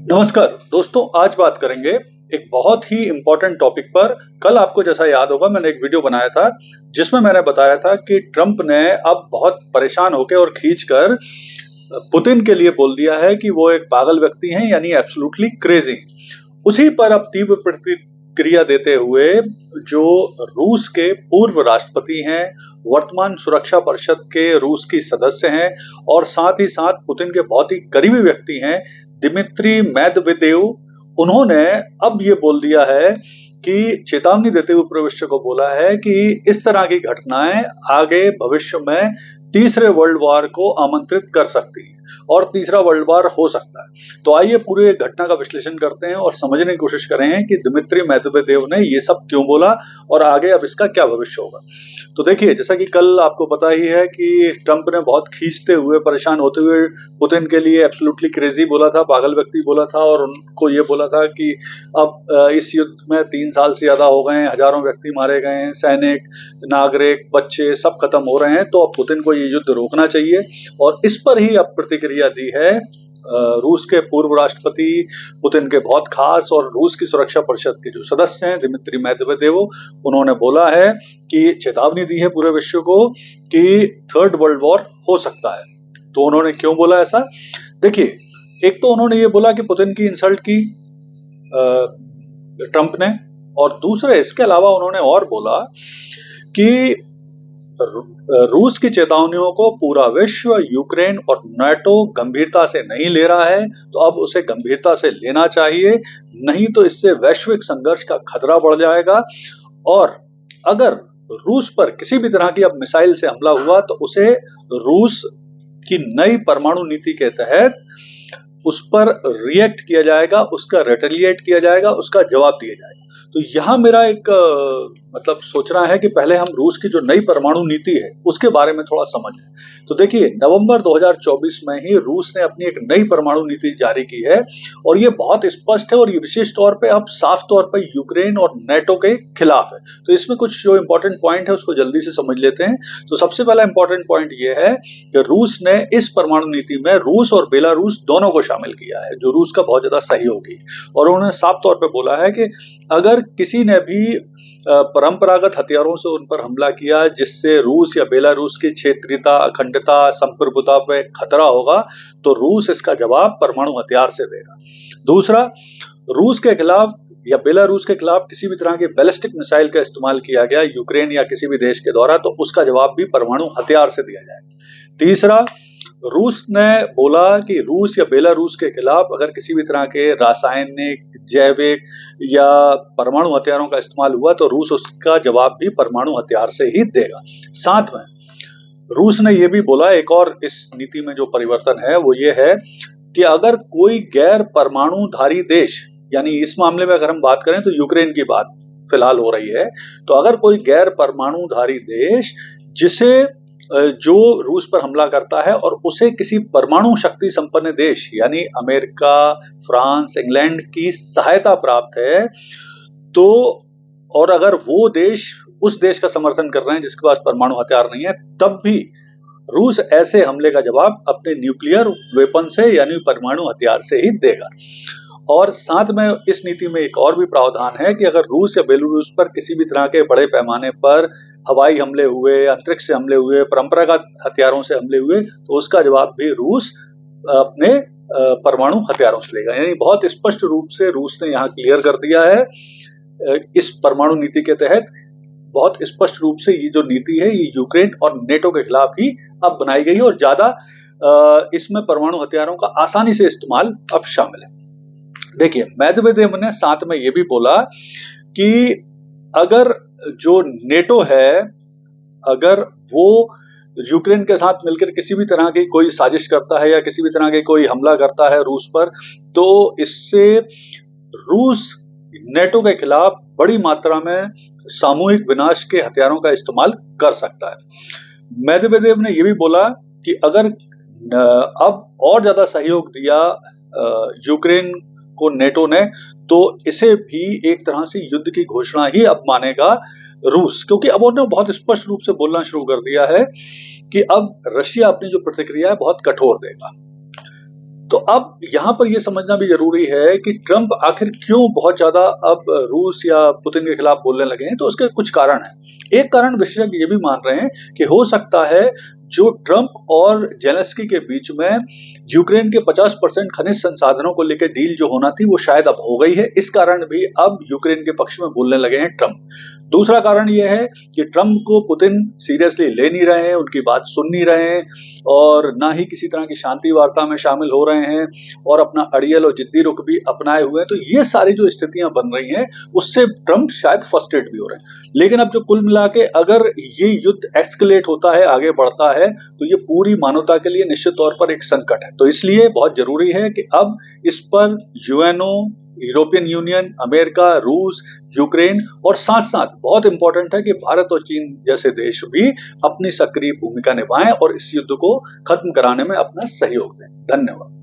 नमस्कार दोस्तों, आज बात करेंगे एक बहुत ही इम्पोर्टेंट टॉपिक पर। कल आपको जैसा याद होगा मैंने एक वीडियो बनाया था जिसमें मैंने बताया था कि ट्रंप ने अब बहुत परेशान होकर और खींचकर पुतिन के लिए बोल दिया है कि वो एक पागल व्यक्ति हैं, यानी एब्सोल्युटली क्रेजी। उसी पर अब तीव्र प्रतिक्रिया देते हुए जो रूस के पूर्व राष्ट्रपति हैं, वर्तमान सुरक्षा परिषद के रूस की सदस्य हैं और साथ ही साथ पुतिन के बहुत ही करीबी व्यक्ति हैं, दिमित्री मेदवेदेव, उन्होंने अब ये बोल दिया है कि चेतावनी देते हुए पूरे विश्व को बोला है कि इस तरह की घटनाएं आगे भविष्य में तीसरे वर्ल्ड वॉर को आमंत्रित कर सकती हैं और तीसरा वर्ल्ड वॉर हो सकता है। तो आइए पूरे घटना का विश्लेषण करते हैं और समझने की कोशिश करें कि दिमित्री मेदवेदेव ने ये सब क्यों बोला और आगे अब इसका क्या भविष्य होगा। तो देखिए, जैसा कि कल आपको पता ही है कि ट्रंप ने बहुत खींचते हुए, परेशान होते हुए पुतिन के लिए एब्सोल्युटली क्रेजी बोला था, पागल व्यक्ति बोला था और उनको ये बोला था कि अब इस युद्ध में 3 साल से ज्यादा हो गए हैं, हजारों व्यक्ति मारे गए हैं, सैनिक, नागरिक, बच्चे सब खत्म हो रहे हैं, तो अब पुतिन को ये युद्ध रोकना चाहिए। और इस पर ही अब प्रतिक्रिया दी है रूस के पूर्व राष्ट्रपति, पुतिन के बहुत खास और रूस की सुरक्षा परिषद के जो सदस्य हैं दिमित्री मेदवेदेव, उन्होंने बोला है कि चेतावनी दी है पूरे विश्व को कि थर्ड वर्ल्ड वॉर हो सकता है। तो उन्होंने क्यों बोला ऐसा? देखिए, एक तो उन्होंने ये बोला कि पुतिन की इंसल्ट की ट्रंप ने, और दूसरे इसके अलावा उन्होंने और बोला कि रूस की चेतावनियों को पूरा विश्व, यूक्रेन और नाटो गंभीरता से नहीं ले रहा है, तो अब उसे गंभीरता से लेना चाहिए, नहीं तो इससे वैश्विक संघर्ष का खतरा बढ़ जाएगा। और अगर रूस पर किसी भी तरह की अब मिसाइल से हमला हुआ तो उसे रूस की नई परमाणु नीति के तहत उस पर रिएक्ट किया जाएगा, उसका रिटेलिएट किया जाएगा, उसका जवाब दिया जाएगा। तो यहाँ मेरा एक मतलब सोचना है कि पहले हम रूस की जो नई परमाणु नीति है उसके बारे में थोड़ा समझें। तो देखिए, नवंबर 2024 में ही रूस ने अपनी एक नई परमाणु नीति जारी की है और ये बहुत स्पष्ट है और ये विशेष तौर पे अब साफ तौर पे यूक्रेन और नाटो के खिलाफ है। तो इसमें कुछ जो इंपॉर्टेंट पॉइंट है उसको जल्दी से समझ लेते हैं। तो सबसे पहला इंपॉर्टेंट पॉइंट ये है कि रूस ने इस परमाणु नीति में रूस और बेलारूस दोनों को शामिल किया है, जो रूस का बहुत ज्यादा सहयोगी, और उन्होंने साफ तौर पर बोला है कि अगर किसी ने भी परंपरागत हथियारों से उन पर हमला किया जिससे रूस या बेलारूस की क्षेत्रीयता, अखंडता, संप्रभुता पे खतरा होगा, तो रूस इसका जवाब परमाणु हथियार से देगा। दूसरा, रूस के खिलाफ या बेलारूस के खिलाफ किसी भी तरह के बैलिस्टिक मिसाइल का इस्तेमाल किया गया यूक्रेन या किसी भी देश के द्वारा, तो उसका जवाब भी परमाणु हथियार से दिया जाएगा। तीसरा, रूस ने बोला कि रूस या बेलारूस के खिलाफ अगर किसी भी तरह के रासायनिक, जैविक या परमाणु हथियारों का इस्तेमाल हुआ तो रूस उसका जवाब भी परमाणु हथियार से ही देगा। साथ में रूस ने यह भी बोला, एक और इस नीति में जो परिवर्तन है वो ये है कि अगर कोई गैर परमाणुधारी देश, यानी इस मामले में अगर हम बात करें तो यूक्रेन की बात फिलहाल हो रही है, तो अगर कोई गैर परमाणुधारी देश जिसे जो रूस पर हमला करता है और उसे किसी परमाणु शक्ति संपन्न देश यानी अमेरिका, फ्रांस, इंग्लैंड की सहायता प्राप्त है, तो और अगर वो देश उस देश का समर्थन कर रहे हैं जिसके पास परमाणु हथियार नहीं है, तब भी रूस ऐसे हमले का जवाब अपने न्यूक्लियर वेपन से यानी परमाणु हथियार से ही देगा। और साथ में इस नीति में एक और भी प्रावधान है कि अगर रूस या बेलारूस पर किसी भी तरह के बड़े पैमाने पर हवाई हमले हुए, अंतरिक्ष से हमले हुए, परंपरागत हथियारों से हमले हुए, तो उसका जवाब भी रूस अपने परमाणु हथियारों से लेगा। यानी बहुत स्पष्ट रूप से रूस ने यहाँ क्लियर कर दिया है, इस परमाणु नीति के तहत बहुत स्पष्ट रूप से ये जो नीति है ये यूक्रेन और नाटो के खिलाफ ही अब बनाई गई है और ज्यादा इसमें परमाणु हथियारों का आसानी से इस्तेमाल अब शामिल है। देखिए, मेदवेदेव ने साथ में ये भी बोला कि अगर जो नाटो है, अगर वो यूक्रेन के साथ मिलकर किसी भी तरह की कोई साजिश करता है या किसी भी तरह के कोई हमला करता है रूस पर, तो इससे रूस नाटो के खिलाफ बड़ी मात्रा में सामूहिक विनाश के हथियारों का इस्तेमाल कर सकता है। मेदवेदेव ने यह भी बोला कि अगर अब और ज्यादा सहयोग दिया यूक्रेन को नाटो ने, तो इसे भी एक तरह से युद्ध की घोषणा ही अब मानेगा रूस, क्योंकि अब उन्होंने बहुत स्पष्ट रूप से बोलना शुरू कर दिया है कि अब रशिया अपनी जो प्रतिक्रिया है बहुत कठोर देगा। तो अब यहाँ पर यह समझना भी जरूरी है कि ट्रंप आखिर क्यों बहुत ज्यादा अब रूस या पुतिन के खिलाफ बोलने लगे हैं। तो उसके कुछ कारण हैं। एक कारण विशेषज्ञ ये भी मान रहे हैं कि हो सकता है जो ट्रंप और जेलेंस्की के बीच में यूक्रेन के 50% खनिज संसाधनों को लेकर डील जो होना थी वो शायद अब हो गई है। इस कारण भी अब यूक्रेन के पक्ष में बोलने लगे हैं ट्रंप। दूसरा कारण यह है कि ट्रंप को पुतिन सीरियसली ले नहीं रहे हैं, उनकी बात सुन नहीं रहे हैं और ना ही किसी तरह की शांति वार्ता में शामिल हो रहे हैं और अपना अड़ियल और जिद्दी रुख भी अपनाए हुए हैं। तो ये सारी जो स्थितियां बन रही हैं उससे ट्रंप शायद फ्रस्ट्रेट भी हो रहे हैं। लेकिन अब जो कुल मिला के अगर ये युद्ध एस्केलेट होता है, आगे बढ़ता है, तो ये पूरी मानवता के लिए निश्चित तौर पर एक संकट है। तो इसलिए बहुत जरूरी है कि अब इस पर यूएनओ, यूरोपियन यूनियन, अमेरिका, रूस, यूक्रेन और साथ साथ बहुत इंपॉर्टेंट है कि भारत और चीन जैसे देश भी अपनी सक्रिय भूमिका निभाएं और इस युद्ध को खत्म कराने में अपना सहयोग दें। धन्यवाद।